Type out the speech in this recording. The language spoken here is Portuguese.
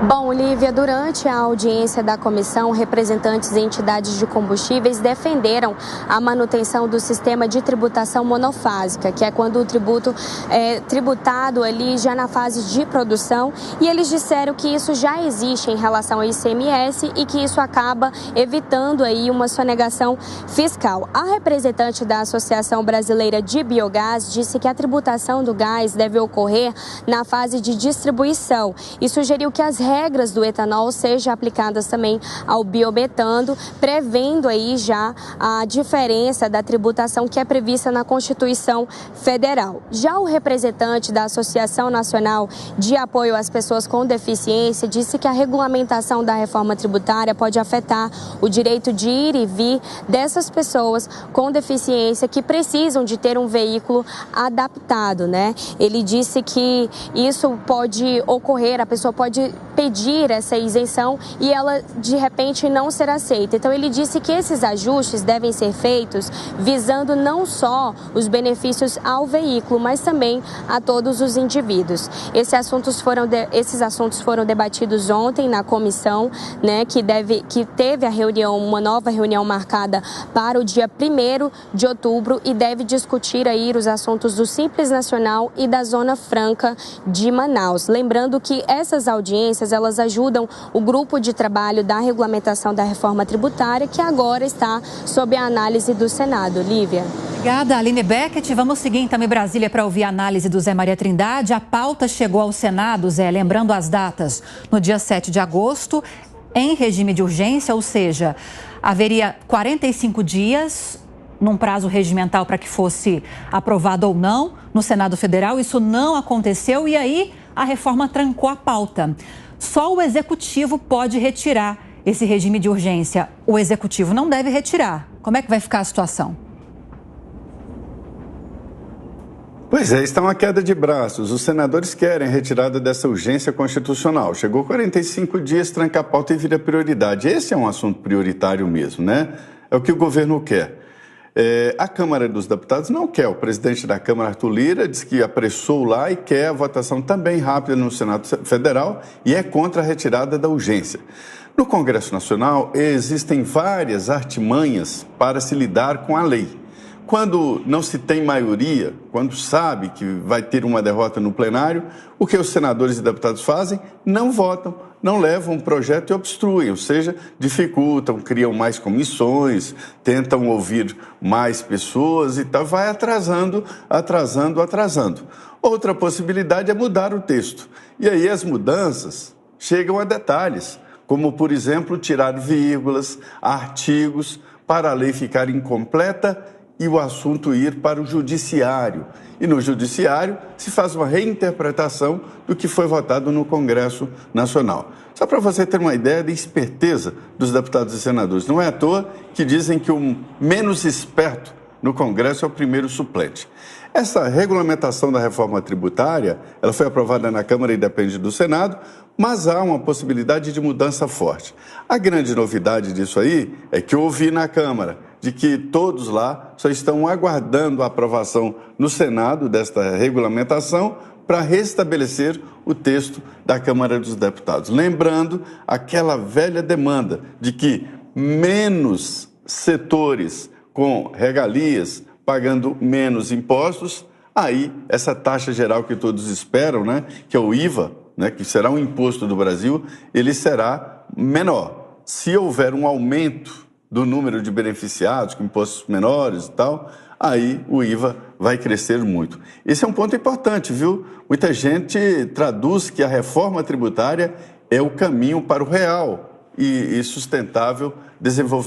Bom, Lívia, durante a audiência da comissão, representantes e entidades de combustíveis defenderam a manutenção do sistema de tributação monofásica, que é quando o tributo é tributado ali já na fase de produção, e eles disseram que isso já existe em relação ao ICMS e que isso acaba evitando aí uma sonegação fiscal. A representante da Associação Brasileira de Biogás disse que a tributação do gás deve ocorrer na fase de distribuição e sugeriu que as regras do etanol sejam aplicadas também ao biometano, prevendo aí já a diferença da tributação que é prevista na Constituição Federal. Já o representante da Associação Nacional de Apoio às Pessoas com Deficiência disse que a regulamentação da reforma tributária pode afetar o direito de ir e vir dessas pessoas com deficiência que precisam de ter um veículo adaptado, né? Ele disse que isso pode ocorrer, a pessoa pode pedir essa isenção e ela de repente não ser aceita. Então ele disse que esses ajustes devem ser feitos visando não só os benefícios ao veículo, mas também a todos os indivíduos. Esses assuntos foram debatidos ontem na comissão, né, que teve uma nova reunião marcada para o dia 1º de outubro e deve discutir aí os assuntos do Simples Nacional e da Zona Franca de Manaus. Lembrando que essas audiências, elas ajudam o grupo de trabalho da regulamentação da reforma tributária, que agora está sob a análise do Senado. Lívia. Obrigada, Aline Beckett. Vamos seguir então em Brasília para ouvir a análise do Zé Maria Trindade. A pauta chegou ao Senado, Zé, lembrando as datas, no dia 7 de agosto, em regime de urgência, ou seja, haveria 45 dias num prazo regimental para que fosse aprovado ou não no Senado Federal. Isso não aconteceu e aí a reforma trancou a pauta. Só o Executivo pode retirar esse regime de urgência. O Executivo não deve retirar. Como é que vai ficar a situação? Pois é, está uma queda de braços. Os senadores querem a retirada dessa urgência constitucional. Chegou 45 dias, tranca a pauta e vira prioridade. Esse é um assunto prioritário mesmo, né? É o que o governo quer. A Câmara dos Deputados não quer. O presidente da Câmara, Arthur Lira, diz que apressou lá e quer a votação também rápida no Senado Federal e é contra a retirada da urgência. No Congresso Nacional, existem várias artimanhas para se lidar com a lei. Quando não se tem maioria, quando sabe que vai ter uma derrota no plenário, o que os senadores e deputados fazem? Não votam, não levam o projeto e obstruem, ou seja, dificultam, criam mais comissões, tentam ouvir mais pessoas e tal, vai atrasando. Outra possibilidade é mudar o texto. E aí as mudanças chegam a detalhes, como, por exemplo, tirar vírgulas, artigos, para a lei ficar incompleta e o assunto ir para o judiciário. E no judiciário se faz uma reinterpretação do que foi votado no Congresso Nacional. Só para você ter uma ideia da esperteza dos deputados e senadores. Não é à toa que dizem que o menos esperto no Congresso é o primeiro suplente. Essa regulamentação da reforma tributária, ela foi aprovada na Câmara e depende do Senado, mas há uma possibilidade de mudança forte. A grande novidade disso aí é que eu ouvi na Câmara de que todos lá só estão aguardando a aprovação no Senado desta regulamentação para restabelecer o texto da Câmara dos Deputados. Lembrando aquela velha demanda de que menos setores com regalias, pagando menos impostos, aí essa taxa geral que todos esperam, né, que é o IVA, né, que será um imposto do Brasil, ele será menor. Se houver um aumento do número de beneficiados com impostos menores e tal, aí o IVA vai crescer muito. Esse é um ponto importante, viu? Muita gente traduz que a reforma tributária é o caminho para o real e sustentável desenvolvimento